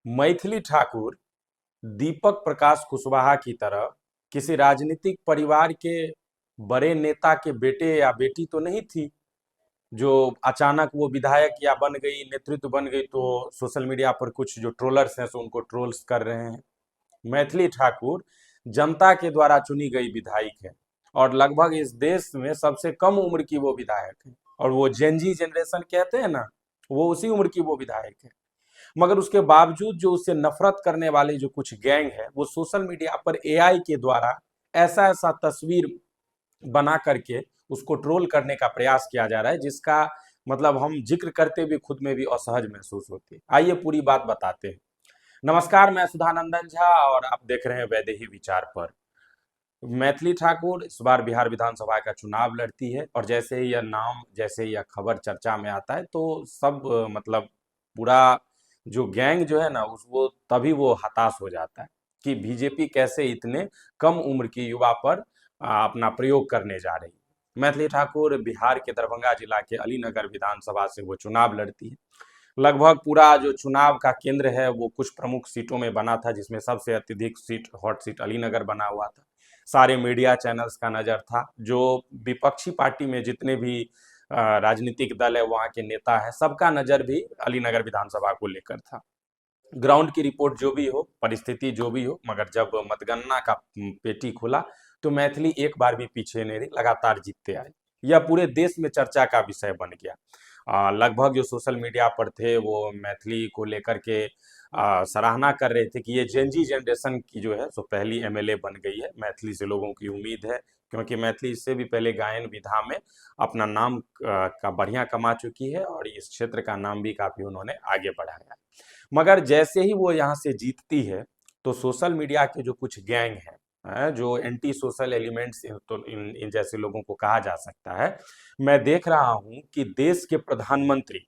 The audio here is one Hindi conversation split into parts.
मैथिली ठाकुर दीपक प्रकाश कुशवाहा की तरह किसी राजनीतिक परिवार के बड़े नेता के बेटे या बेटी तो नहीं थी, जो अचानक वो विधायक या बन गई, नेतृत्व बन गई तो सोशल मीडिया पर कुछ जो ट्रोलर्स हैं सो उनको ट्रोल्स कर रहे हैं। मैथिली ठाकुर जनता के द्वारा चुनी गई विधायक है और लगभग इस देश में सबसे कम उम्र की वो विधायक है। और वो जेनजी जनरेशन कहते हैं ना, वो उसी उम्र की वो विधायक है। मगर उसके बावजूद जो उससे नफरत करने वाली जो कुछ गैंग है, वो सोशल मीडिया पर एआई के द्वारा ऐसा ऐसा तस्वीर बना करके उसको ट्रोल करने का प्रयास किया जा रहा है, जिसका मतलब हम जिक्र करते हुए खुद में भी असहज महसूस होती है। आइए पूरी बात बताते हैं। नमस्कार, मैं सुधानंदन झा और आप देख रहे हैं वैदेही विचार पर। मैथिली ठाकुर इस बार बिहार विधानसभा का चुनाव लड़ती है और जैसे ही यह नाम, जैसे ही यह खबर चर्चा में आता है तो सब मतलब पूरा जो गैंग जो है ना उस वो तभी वो हताश हो जाता है कि बीजेपी कैसे इतने कम उम्र की युवा पर अपना प्रयोग करने जा रही है। मैथिली ठाकुर बिहार के दरभंगा जिला के अलीनगर विधानसभा से वो चुनाव लड़ती है। लगभग पूरा जो चुनाव का केंद्र है वो कुछ प्रमुख सीटों में बना था, जिसमें सबसे अत्यधिक सीट, हॉट सीट अलीनगर बना हुआ था। सारे मीडिया चैनल्स का नज़र था। जो विपक्षी पार्टी में जितने भी राजनीतिक दल है, वहाँ के नेता है, सबका नज़र भी अलीनगर विधानसभा को लेकर था। ग्राउंड की रिपोर्ट जो भी हो, परिस्थिति जो भी हो, मगर जब मतगणना का पेटी खुला तो मैथिली एक बार भी पीछे नहीं रही, लगातार जीतते आए। यह पूरे देश में चर्चा का विषय बन गया। लगभग जो सोशल मीडिया पर थे वो मैथिली को लेकर के सराहना कर रहे थे कि ये जेनजी जनरेशन की जो है सो पहली एमएलए बन गई है। मैथिली से लोगों की उम्मीद है, क्योंकि मैथिली इससे भी पहले गायन विधा में अपना नाम का बढ़िया कमा चुकी है और इस क्षेत्र का नाम भी काफी उन्होंने आगे बढ़ाया। मगर जैसे ही वो यहाँ से जीतती है तो सोशल मीडिया के जो कुछ गैंग हैं, जो एंटी सोशल एलिमेंट्स, तो इन जैसे लोगों को कहा जा सकता है, मैं देख रहा हूं कि देश के प्रधानमंत्री,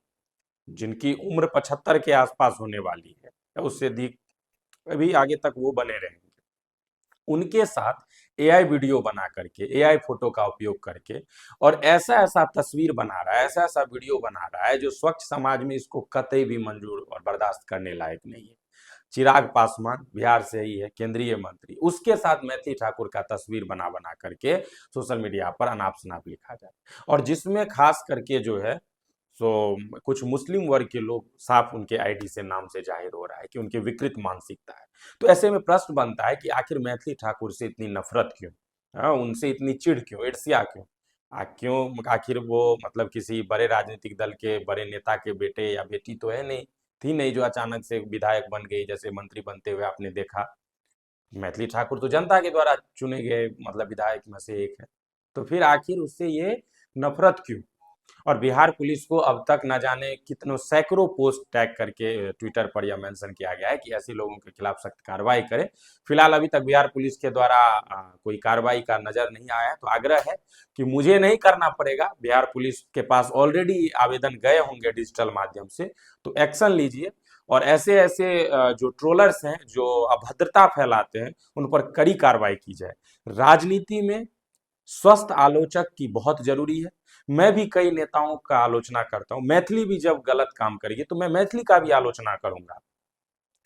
जिनकी उम्र 75 के आसपास होने वाली है, उससे अधिक अभी आगे तक वो बने रहेंगे, उनके साथ एआई वीडियो बना करके, एआई फोटो का उपयोग करके और ऐसा ऐसा तस्वीर बना रहा है, ऐसा ऐसा वीडियो बना रहा है जो स्वच्छ समाज में इसको कतई भी मंजूर और बर्दाश्त करने लायक नहीं है। चिराग पासवान बिहार से ही है, केंद्रीय मंत्री, उसके साथ मैथिली ठाकुर का तस्वीर बना बना करके सोशल मीडिया पर अनाप शनाप लिखा जाए, और जिसमें खास करके जो है सो कुछ मुस्लिम वर्ग के लोग साफ उनके आईडी से नाम से जाहिर हो रहा है कि उनकी विकृत मानसिकता है। तो ऐसे में प्रश्न बनता है कि आखिर मैथिली ठाकुर से इतनी नफरत क्यों, उनसे इतनी चिढ़ क्यों, ईर्ष्या क्यों, क्यों आखिर वो मतलब किसी बड़े राजनीतिक दल के बड़े नेता के बेटे या बेटी तो है नहीं, थी नहीं, जो अचानक से विधायक बन गई, जैसे मंत्री बनते हुए आपने देखा। मैथिली ठाकुर तो जनता के द्वारा चुने गए मतलब विधायक में से एक है। तो फिर आखिर उससे ये नफरत क्यों? और बिहार पुलिस को अब तक न जाने कितनों सैकड़ों पोस्ट टैग करके ट्विटर पर यह मेंशन किया गया है कि ऐसे लोगों के खिलाफ सख्त कार्रवाई करें। फिलहाल अभी तक बिहार पुलिस के द्वारा कोई कार्रवाई का नजर नहीं आया है, तो आग्रह है कि मुझे नहीं करना पड़ेगा, बिहार पुलिस के पास ऑलरेडी आवेदन गए होंगे डिजिटल माध्यम से, तो एक्शन लीजिए और ऐसे ऐसे जो ट्रोलर्स हैं जो अभद्रता फैलाते हैं उन पर कड़ी कार्रवाई की जाए। राजनीति में स्वस्थ आलोचक की बहुत जरूरी है। मैं भी कई नेताओं का आलोचना करता हूं, मैथिली भी जब गलत काम करेगी तो मैं मैथिली का भी आलोचना करूंगा,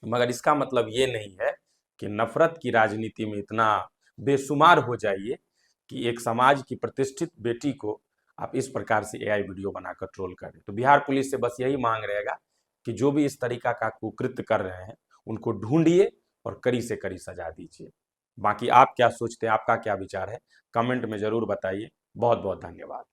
मगर इसका मतलब ये नहीं है कि नफरत की राजनीति में इतना बेशुमार हो जाइए कि एक समाज की प्रतिष्ठित बेटी को आप इस प्रकार से एआई वीडियो बनाकर ट्रोल करें। तो बिहार पुलिस से बस यही मांग रहेगा कि जो भी इस तरीका का कुकृत्य कर रहे हैं उनको ढूंढिए और कड़ी से कड़ी सजा दीजिए। बाकी आप क्या सोचते हैं, आपका क्या विचार है, कमेंट में जरूर बताइए। बहुत बहुत धन्यवाद।